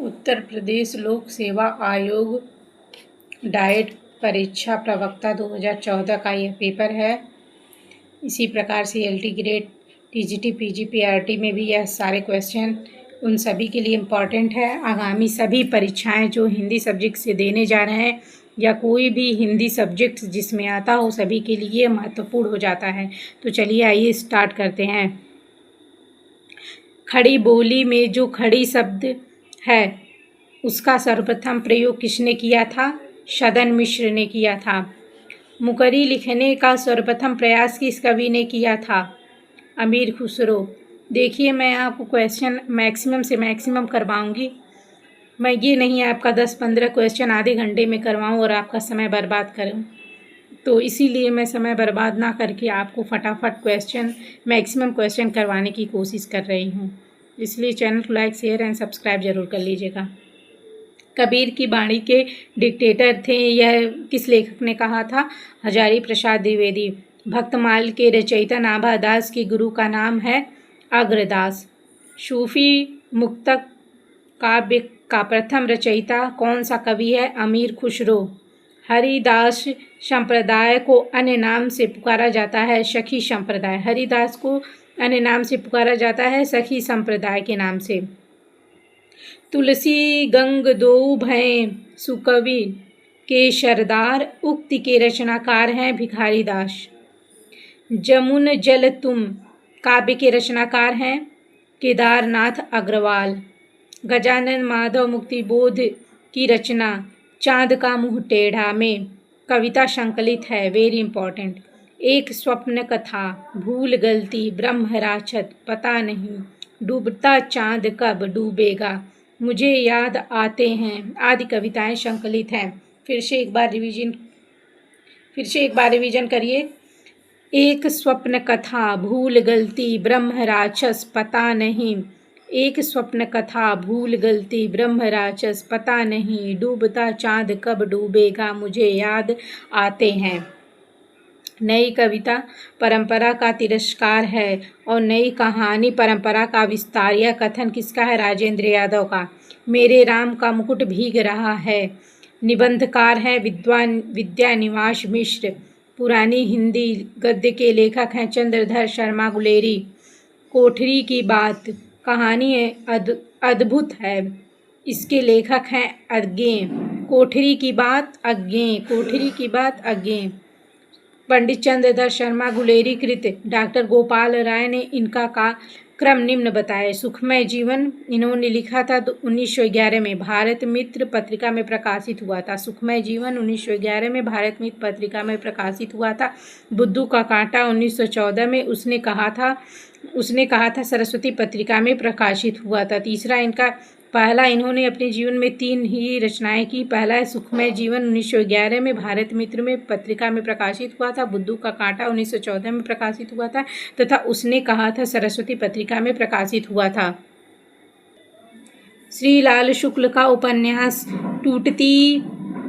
उत्तर प्रदेश लोक सेवा आयोग डाइट परीक्षा प्रवक्ता 2014 का यह पेपर है। इसी प्रकार से LT grade, TGT, PG, PRT में भी यह सारे क्वेश्चन उन सभी के लिए इम्पॉर्टेंट है। आगामी सभी परीक्षाएं जो हिंदी सब्जेक्ट से देने जा रहे हैं या कोई भी हिंदी सब्जेक्ट जिसमें आता हो, सभी के लिए महत्वपूर्ण हो जाता है। तो चलिए आइए स्टार्ट करते हैं। खड़ी बोली में जो खड़ी शब्द है उसका सर्वप्रथम प्रयोग किसने किया था? सदन मिश्र ने किया था। मुकर्री लिखने का सर्वप्रथम प्रयास किस कवि ने किया था? अमीर खुसरो। देखिए, मैं आपको क्वेश्चन मैक्सिमम से मैक्सिमम करवाऊंगी। मैं ये नहीं आपका 10-15 क्वेश्चन आधे घंटे में करवाऊं और आपका समय बर्बाद करूं। तो इसीलिए मैं समय बर्बाद ना करके आपको फटाफट मैक्सिमम क्वेश्चन करवाने की कोशिश कर रही हूँ। इसलिए चैनल को लाइक, शेयर एंड सब्सक्राइब जरूर कर लीजिएगा। कबीर की वाणी के डिक्टेटर थे, यह किस लेखक ने कहा था? हजारी प्रसाद द्विवेदी। भक्तमाल के रचयिता नाभा दास के गुरु का नाम है अग्रदास। सूफी मुक्तक काव्य का प्रथम रचयिता कौन सा कवि है? अमीर खुसरो। हरिदास संप्रदाय को अन्य नाम से पुकारा जाता है सखी संप्रदाय। हरिदास को अन्य नाम से पुकारा जाता है सखी संप्रदाय के नाम से। तुलसी गंग दो भय सुकवि के सरदार, उक्ति के रचनाकार हैं भिखारी दास। जमुन जल तुम काव्य के रचनाकार हैं केदारनाथ अग्रवाल। गजानन माधव मुक्तिबोध की रचना चांद का मुंह टेढ़ा में कविता संकलित है। Very important. एक स्वप्न कथा, भूल गलती, ब्रह्म राक्षस पता नहीं, डूबता चांद कब डूबेगा, मुझे याद आते हैं आदि कविताएं संकलित हैं। फिर से एक बार रिवीजन करिए। एक स्वप्न कथा, भूल गलती, ब्रह्म राक्षस पता नहीं। एक स्वप्न कथा, भूल गलती, ब्रह्म राक्षस पता नहीं, डूबता चांद कब डूबेगा, मुझे याद आते हैं। नई कविता परंपरा का तिरस्कार है और नई कहानी परंपरा का विस्तार। यह कथन किसका है? राजेंद्र यादव का। मेरे राम का मुकुट भीग रहा है, निबंधकार है विद्यानिवास मिश्र। पुरानी हिंदी गद्य के लेखक हैं चंद्रधर शर्मा गुलेरी। कोठरी की बात कहानी अद्भुत है, इसके लेखक हैं अज्ञेय। कोठरी की बात अज्ञेय। पंडित चंद्रधर शर्मा गुलेरी कृत डॉक्टर गोपाल राय ने इनका क्रम निम्न बताए। सुखमय जीवन इन्होंने लिखा था तो 1911 में भारत मित्र पत्रिका में प्रकाशित हुआ था। सुखमय जीवन 1911 में भारत मित्र पत्रिका में प्रकाशित हुआ था। बुद्धू का कांटा 1914 में उसने कहा था सरस्वती पत्रिका में प्रकाशित हुआ था। तीसरा इन्होंने अपने जीवन में 3 ही रचनाएं की। पहला है सुखमय जीवन 1911 में भारत मित्र में पत्रिका में प्रकाशित हुआ था। बुद्धू का कांटा 1914 में प्रकाशित हुआ था तथा उसने कहा था सरस्वती पत्रिका में प्रकाशित हुआ था। श्री लाल शुक्ल का उपन्यास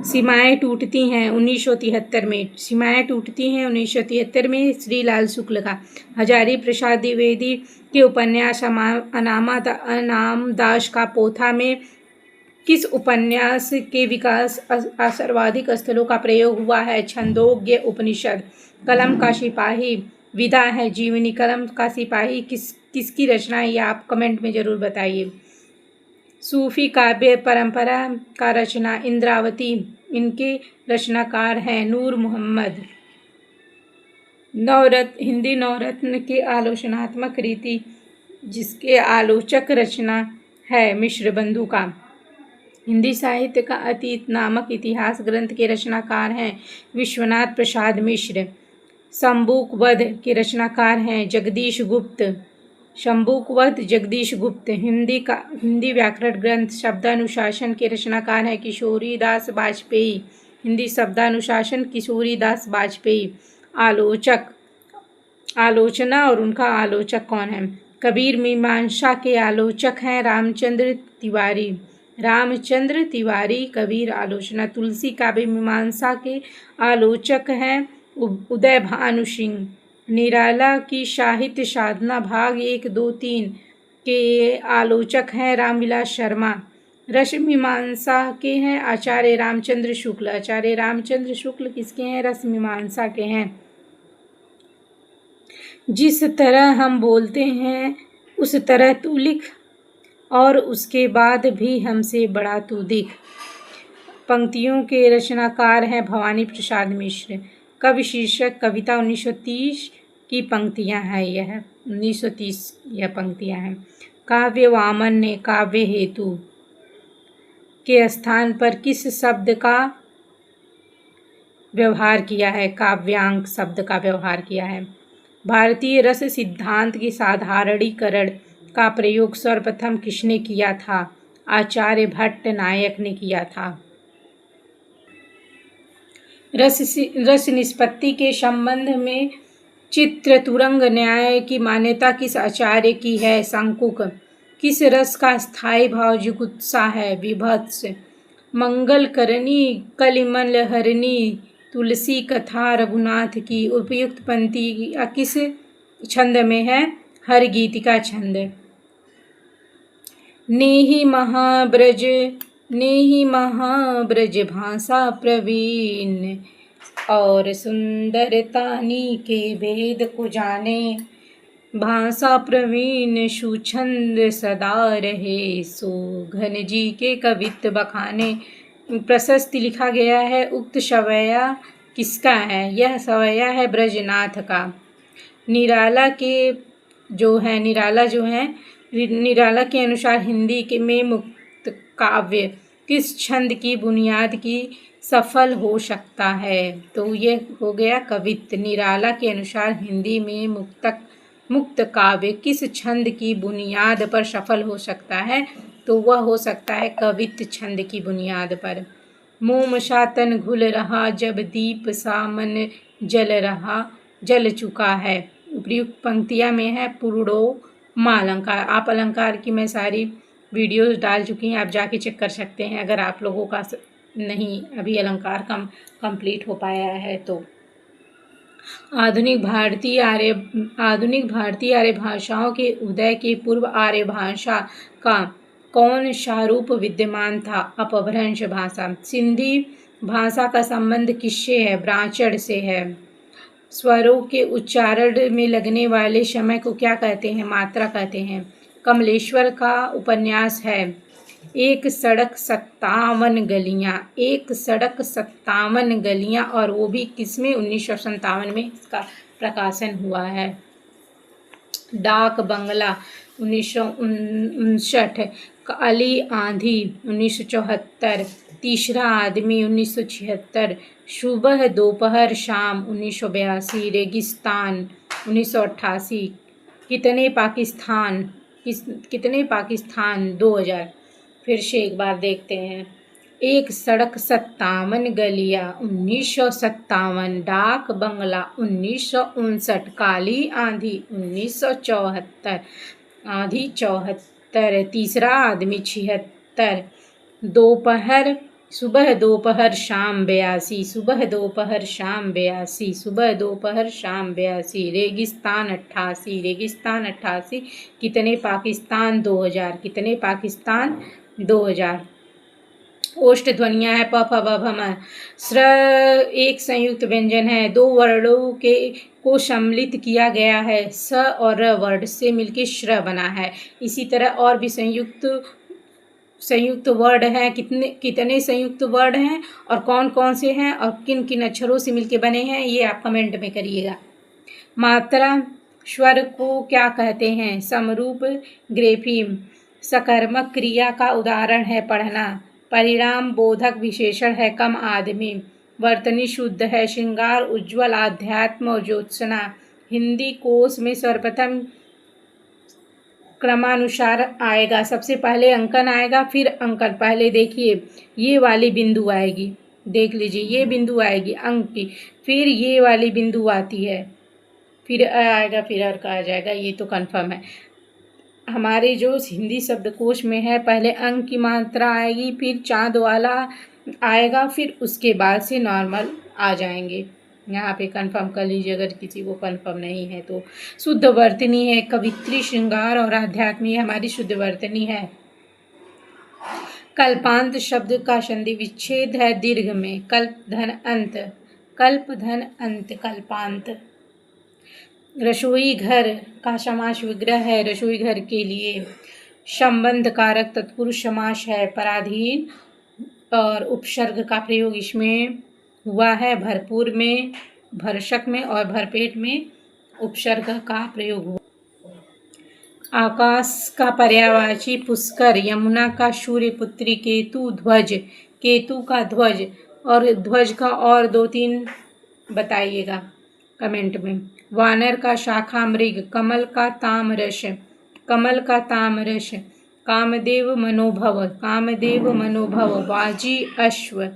सीमाएं टूटती हैं 1973 में। सीमाएं टूटती हैं 1973 में श्री लाल शुक्ल का। हजारी प्रसाद द्विवेदी के उपन्यास अनाम दास का पोथा में किस उपन्यास के विकास सर्वाधिक स्थलों का प्रयोग हुआ है? छंदोग्य उपनिषद। कलम का सिपाही विदा है जीवनी। कलम का सिपाही किसकी रचना है? ये आप कमेंट में जरूर बताइए। सूफी काव्य परंपरा का रचना इंद्रावती। इनके रचनाकार हैं नूर मोहम्मद। हिंदी नवरत्न के आलोचनात्मक रीति जिसके आलोचक रचना है मिश्र बंधु का। हिंदी साहित्य का अतीत नामक इतिहास ग्रंथ के रचनाकार हैं विश्वनाथ प्रसाद मिश्र। शंबुक वध के रचनाकार हैं जगदीश गुप्त। शंबुकवध जगदीश गुप्त। हिंदी व्याकरण ग्रंथ शब्दानुशासन के रचनाकार हैं किशोरी दास वाजपेयी। हिंदी शब्दानुशासन किशोरी दास वाजपेयी। आलोचना और उनका आलोचक कौन है? कबीर मीमांसा के आलोचक हैं रामचंद्र तिवारी। कबीर आलोचना। तुलसी काव्य मीमांसा के आलोचक हैं उदय भानु सिंह। निराला की साहित्य साधना भाग 1, 2, 3 के आलोचक हैं रामविलास शर्मा। रस मीमांसा के हैं आचार्य रामचंद्र शुक्ल। आचार्य रामचंद्र शुक्ल किसके हैं? रस मीमांसा के हैं। जिस तरह हम बोलते हैं उस तरह तू लिख, और उसके बाद भी हमसे बड़ा तू दिख। पंक्तियों के रचनाकार हैं भवानी प्रसाद मिश्र। कवि शीर्षक कविता 1930 की पंक्तियां हैं। यह 1930 यह पंक्तियां हैं। काव्य वामन ने काव्य हेतु के स्थान पर किस शब्द का व्यवहार किया है? काव्यांग शब्द का व्यवहार किया है। भारतीय रस सिद्धांत की साधारणीकरण का प्रयोग सर्वप्रथम किसने किया था? आचार्य भट्ट नायक ने किया था। रस निष्पत्ति के संबंध में चित्र तुरंग न्याय की मान्यता किस आचार्य की है? शंकुक। किस रस का स्थायी भाव जुगुप्सा है? विभत्स। मंगलकरणी कलिमलहरिणी तुलसी कथा रघुनाथ की उपयुक्त पंक्ति किस छंद में है? हर गीतिका छंद। नेहि महाब्रज भाषा प्रवीण, और सुंदरतानी के भेद को जाने। भाषा प्रवीण सुछंद सदा रहे, सो घन जी के कवित्व बखाने। प्रशस्ति लिखा गया है। उक्त सवैया किसका है? यह सवैया है ब्रजनाथ का। निराला के अनुसार हिंदी के में मुक्त काव्य किस छंद की बुनियाद की सफल हो सकता है? तो ये हो गया कवित्व। निराला के अनुसार हिंदी में मुक्त काव्य किस छंद की बुनियाद पर सफल हो सकता है? तो वह हो सकता है कवित्व छंद की बुनियाद पर। मोम सा तन घुल रहा, जब दीप सा मन जल चुका है। उपयुक्त पंक्तियां में है पूर्णो मां अलंकार। आप अलंकार की मैं सारी वीडियोस डाल चुकी हैं, आप जाके चेक कर सकते हैं अगर आप लोगों का नहीं अभी अलंकार कंप्लीट हो पाया है तो। आधुनिक भारतीय आर्य भाषाओं के उदय के पूर्व आर्य भाषा का कौन सा रूप विद्यमान था? अपभ्रंश भाषा। सिंधी भाषा का संबंध किससे है? ब्राह्मण से है। स्वरों के उच्चारण में लगने वाले समय को क्या कहते हैं? मात्रा कहते हैं। कमलेश्वर का उपन्यास है एक सड़क 57 गलियां। एक सड़क 57 गलियां, और वो भी किसमें? 1957 में इसका प्रकाशन हुआ है। डाक बंगला 1959। काली आंधी 1974। तीसरा आदमी 1976। सुबह दोपहर शाम 1982। रेगिस्तान 1988। कितने पाकिस्तान 2000। फिर से एक बार देखते हैं। एक सड़क 57 गलियां 1957। डाक बंगला 1959। काली आंधी 1974। आंधी 74। तीसरा आदमी 76। सुबह दोपहर शाम 82। सुबह दोपहर शाम 82। सुबह दोपहर शाम 82। रेगिस्तान 88। कितने पाकिस्तान 2000। कितने पाकिस्तान 2000। ओष्ठ ध्वनियाँ है प फ ब भ म। स्र एक संयुक्त व्यंजन है। दो वर्णों को सम्मिलित किया गया है। स और र वर्ड से मिलकर श्र बना है। इसी तरह और भी संयुक्त वर्ड हैं। कितने संयुक्त वर्ड हैं और कौन कौन से हैं और किन किन अक्षरों से मिलके बने हैं, ये आप कमेंट में करिएगा। मात्रा स्वर को क्या कहते हैं? समरूप ग्रेफीम। सकर्मक क्रिया का उदाहरण है पढ़ना। परिणाम बोधक विशेषण है कम आदमी। वर्तनी शुद्ध है। श्रृंगार उज्ज्वल। आध्यात्म और ज्योत्सना। हिंदी कोश में सर्वप्रथम क्रमानुसार आएगा। सबसे पहले अंकन आएगा, फिर अंकन। पहले देखिए ये वाली बिंदु आएगी, देख लीजिए ये बिंदु आएगी अंक की, फिर ये वाली बिंदु आती है, फिर आएगा, फिर अर्क आ जाएगा। ये तो कन्फर्म है। हमारे जो हिंदी शब्दकोश में है पहले अंक की मात्रा आएगी, फिर चाँद वाला आएगा, फिर उसके बाद से नॉर्मल आ जाएंगे। यहाँ पे कंफर्म कर लीजिए अगर किसी को कंफर्म नहीं है तो। शुद्ध वर्तनी है कवित्री, श्रृंगार और आध्यात्मी हमारी शुद्ध वर्तनी है। कल्पांत शब्द का संधि विच्छेद है दीर्घ में, कल्प धन अंत, कल्प धन अंत, कल्पांत। रसोई घर का समास विग्रह है रसोई घर के लिए। संबंध कारक तत्पुरुष समास है पराधीन और उपसर्ग का प्रयोग इसमें हुआ है। भरपूर में, भरसक में और भरपेट में उपसर्ग का प्रयोग हुआ। आकाश का पर्यायवाची पुष्कर, यमुना का सूर्यपुत्री, केतु ध्वज, केतु का ध्वज और ध्वज का और 2-3 बताइएगा कमेंट में। वानर का शाखा मृग, कमल का तामरस, कमल का तामरस, कामदेव मनोभव, कामदेव मनोभव, वाजी अश्व,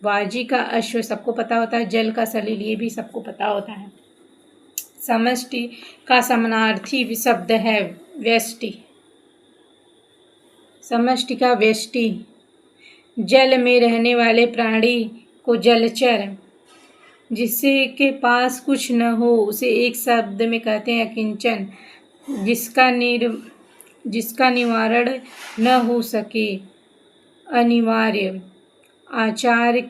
वाजी का अश्व सबको पता होता है। जल का सलील ये भी सबको पता होता है। समष्टि का समानार्थी शब्द है व्यष्टि, समष्टि का व्यष्टि। जल में रहने वाले प्राणी को जलचर, जिससे के पास कुछ न हो उसे एक शब्द में कहते हैं अकिंचन, जिसका निवारण न हो सके अनिवार्य। आचार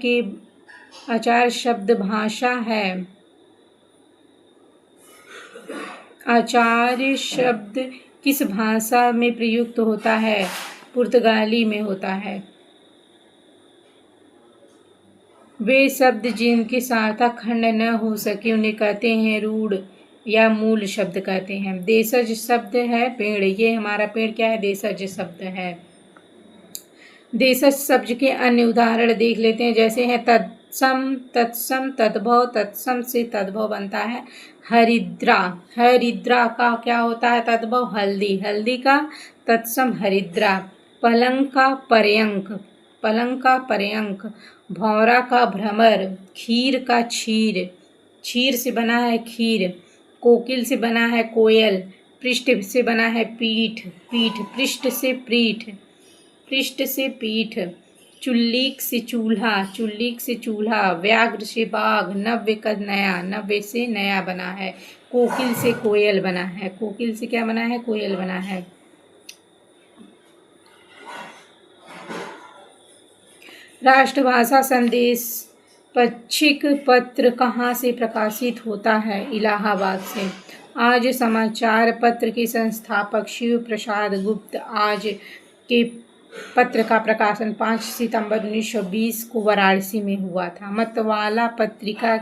शब्द भाषा है। आचार्य शब्द किस भाषा में प्रयुक्त होता है? पुर्तगाली में होता है। वे शब्द जिनके सार्थक खंड न हो सके उन्हें कहते हैं रूढ़ या मूल शब्द कहते हैं। देशज शब्द है पेड़, ये हमारा पेड़ क्या है? देशज शब्द है। देशज शब्द के अन्य उदाहरण देख लेते हैं, जैसे है तत्सम, तत्सम, तद्भव, तत्सम से तद्भव बनता है हरिद्रा। हरिद्रा का क्या होता है तद्भव? हल्दी, हल्दी का तत्सम हरिद्रा। पलंग का पर्यंक, पलंग का पर्यंक। भौरा का भ्रमर, खीर का क्षीर, क्षीर से बना है खीर। कोकिल से बना है कोयल। पृष्ठ से बना है पीठ, पीठ, पृष्ठ से पीठ, पृष्ठ से पीठ। चुल्लीक से चूल्हा, चुल्लीक से चूल्हा। व्याघ्र से बाघ, नव्य का नया, नव्य से नया बना है। कोकिल से कोयल बना है, कोकिल से क्या बना है? कोयल बना है। राष्ट्रभाषा संदेश पक्षिक पत्र कहाँ से प्रकाशित होता है? इलाहाबाद से। आज समाचार पत्र के संस्थापक शिव प्रसाद गुप्त आज के पत्र का प्रकाशन 5 सितंबर 1920 को वाराणसी में हुआ था। मतवाला पत्रिका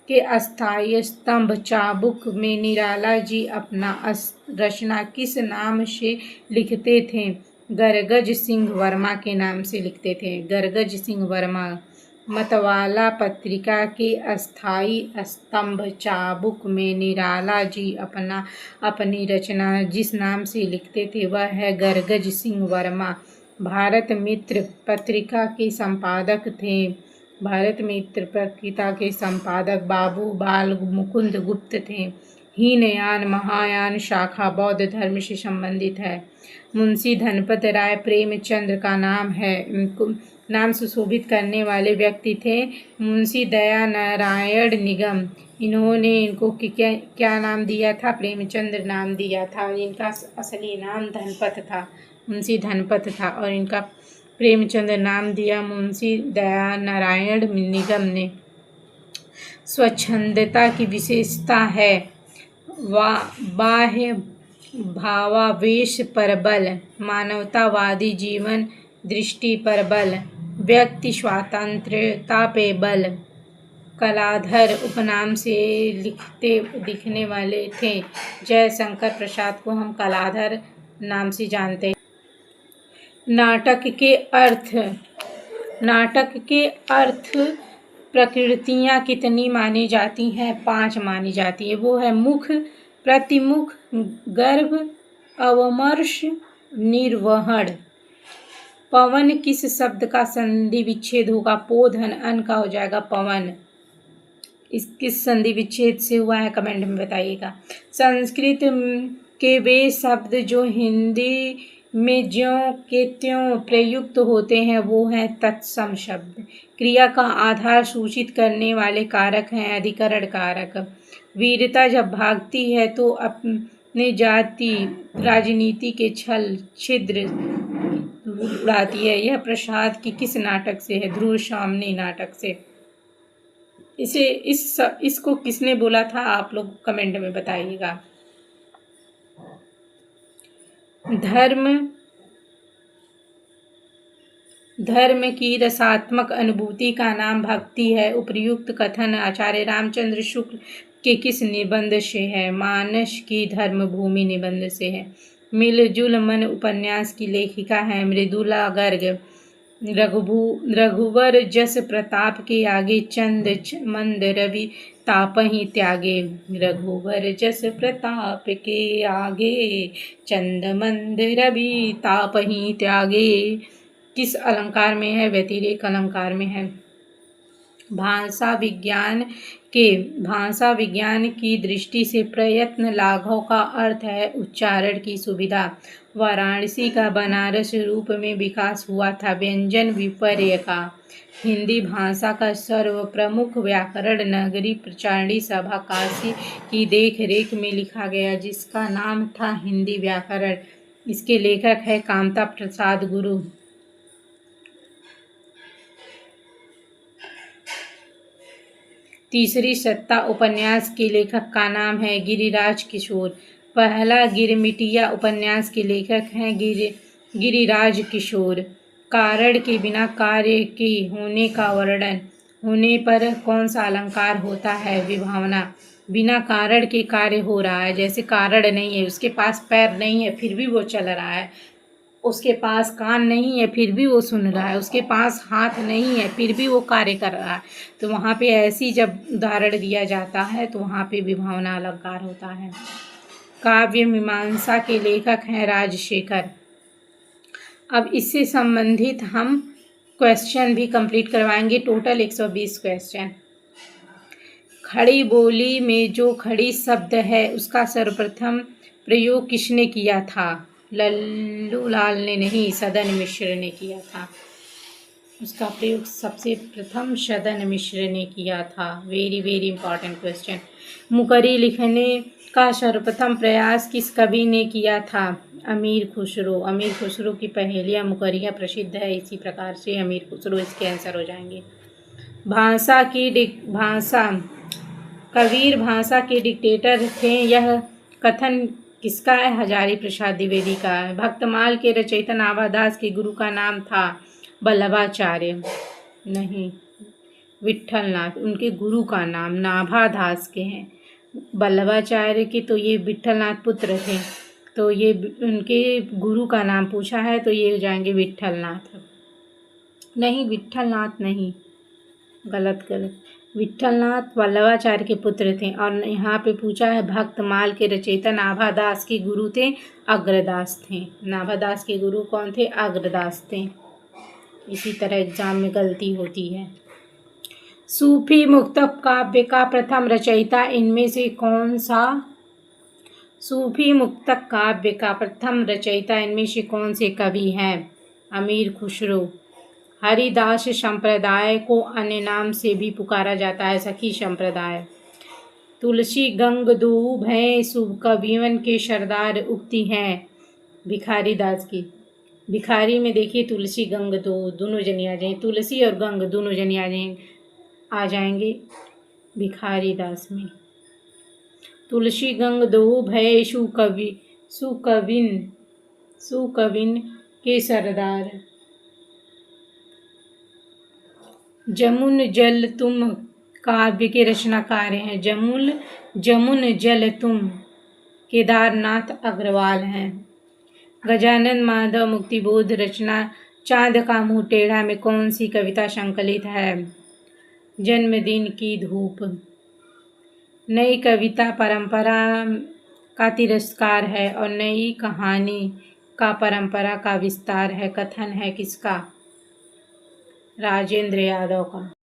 के अस्थायी स्तंभ चाबुक में निराला जी अपना रचना किस नाम से लिखते थे? गरगज सिंह वर्मा के नाम से लिखते थे, गरगज सिंह वर्मा। मतवाला पत्रिका के अस्थायी स्तंभ चाबुक में निराला जी अपनी रचना जिस नाम से लिखते थे वह है गरगज सिंह वर्मा। भारत मित्र पत्रिका के संपादक थे। भारत मित्र पत्रिका के संपादक बाबू बाल मुकुंद गुप्त थे। हीनयान महायान शाखा बौद्ध धर्म से संबंधित है। मुंशी धनपत राय प्रेमचंद्र का नाम है। इनको नाम सुशोभित करने वाले व्यक्ति थे मुंशी दया नारायण निगम। इन्होंने इनको क्या नाम दिया था? प्रेमचंद्र नाम दिया था। इनका असली नाम धनपत था, मुंशी धनपत था और इनका प्रेमचंद्र नाम दिया मुंशी दया नारायण निगम ने। स्वच्छंदता की विशेषता है बाह्य भावावेश पर बल, मानवतावादी जीवन दृष्टि पर बल, व्यक्ति स्वातंत्र्यता पे बल। कलाधर उपनाम से दिखने वाले थे। जयशंकर प्रसाद को हम कलाधर नाम से जानते हैं। नाटक के अर्थ, नाटक के अर्थ प्रकृतियाँ कितनी मानी जाती हैं? 5 मानी जाती है। वो है मुख, प्रतिमुख, गर्भ, अवमर्श, निर्वहन। पवन किस शब्द का संधि विच्छेद होगा? पोधन अन का हो जाएगा पवन। इस किस संधि विच्छेद से हुआ है कमेंट में बताइएगा। संस्कृत के वे शब्द जो हिंदी में ज्यों के त्यों प्रयुक्त होते हैं वो हैं तत्सम शब्द। क्रिया का आधार सूचित करने वाले कारक हैं अधिकरण कारक। वीरता जब भागती है तो अपने जाति राजनीति के छल छिद्र धूल उड़ाती है। यह प्रसाद की किस नाटक से है? ध्रुव सामनी नाटक से। इसको किसने बोला था? आप लोग कमेंट में बताइएगा। धर्म की रसात्मक अनुभूति का नाम भक्ति है। उपर्युक्त कथन आचार्य रामचंद्र शुक्ल के किस निबंध से है? मानस की धर्मभूमि निबंध से है। मिलजुल मन उपन्यास की लेखिका है मृदुला गर्ग। रघुवर जस प्रताप के आगे चंद मंद रवि तापहि त्यागे। रघुवर जस प्रताप के आगे चंद मंद रवि तापहि त्यागे। किस अलंकार में है? व्यतिरेक अलंकार में है। भाषा विज्ञान की दृष्टि से प्रयत्न लाघव का अर्थ है उच्चारण की सुविधा। वाराणसी का बनारस रूप में विकास हुआ था व्यंजन विपर्य का। हिंदी भाषा का सर्व प्रमुख व्याकरण नगरी प्रचारणी सभा काशी की देख रेख में लिखा गया, जिसका नाम था हिंदी व्याकरण। इसके लेखक है कामता प्रसाद गुरु। तीसरी सत्ता उपन्यास के लेखक का नाम है गिरिराज किशोर। पहला गिरमिटिया उपन्यास के लेखक हैं गिरिराज किशोर। कारण के बिना कार्य के होने का वर्णन होने पर कौन सा अलंकार होता है? विभावना। बिना कारण के कार्य हो रहा है, जैसे कारण नहीं है, उसके पास पैर नहीं है फिर भी वो चल रहा है, उसके पास कान नहीं है फिर भी वो सुन रहा है, उसके पास हाथ नहीं है फिर भी वो कार्य कर रहा है। तो वहाँ पे ऐसी जब उदाहरण दिया जाता है तो वहाँ पे विभावना अलंकार होता है। काव्य मीमांसा के लेखक हैं राजशेखर। अब इससे संबंधित हम क्वेश्चन भी कंप्लीट करवाएंगे, टोटल 120 क्वेश्चन। खड़ी बोली में जो खड़ी शब्द है उसका सर्वप्रथम प्रयोग किसने किया था? लल्लू लाल ने नहीं, सदन मिश्र ने किया था। उसका प्रयोग सबसे प्रथम सदन मिश्र ने किया था। Very very important question. मुकरी लिखने का सर्वप्रथम प्रयास किस कवि ने किया था? अमीर खुसरो। अमीर खुसरो की पहेलियाँ मुकरियाँ प्रसिद्ध है, इसी प्रकार से अमीर खुसरो इसके आंसर हो जाएंगे। कबीर भाषा के डिक्टेटर थे, यह कथन किसका है? हजारी प्रसाद द्विवेदी का है। भक्तमाल के रचयिता नाभादास के गुरु का नाम था वल्लभाचार्य नहीं, विट्ठलनाथ। उनके गुरु का नाम नाभादास के हैं। वल्लभाचार्य के तो ये विट्ठलनाथ पुत्र थे, तो ये उनके गुरु का नाम पूछा है तो ये हो जाएंगे विट्ठलनाथ। नहीं, विट्ठलनाथ नहीं, गलत। विट्ठलनाथ वल्लभाचार्य के पुत्र थे। और यहाँ पे पूछा है भक्तमाल के रचयिता नाभादास के गुरु थे अग्रदास थे। नाभादास के गुरु कौन थे? अग्रदास थे। इसी तरह एग्जाम में गलती होती है। सूफी मुक्तक काव्य का प्रथम रचयिता इनमें से कौन सा? सूफी मुक्तक काव्य का प्रथम रचयिता इनमें से कौन से कवि हैं? अमीर खुसरो। हरिदास संप्रदाय को अन्य नाम से भी पुकारा जाता है, सखी संप्रदाय। तुलसी गंग दो भय शुभ कविवन के सरदार उक्ति हैं भिखारी दास की। भिखारी में देखिए तुलसी गंग दो दोनों जनी आ जाएंगे, तुलसी और गंग दोनों जनी आ जाएंगे भिखारी दास में। तुलसी गंग दो भय सुकविन के सरदार। जमुन जल तुम काव्य के रचनाकार हैं। जमुन जल तुम केदारनाथ अग्रवाल हैं। गजानन माधव मुक्तिबोध रचना चांद का मुंह टेढ़ा में कौन सी कविता संकलित है? जन्मदिन की धूप। नई कविता परंपरा का तिरस्कार है और नई कहानी का परंपरा का विस्तार है। कथन है किसका? राजेंद्र यादव का।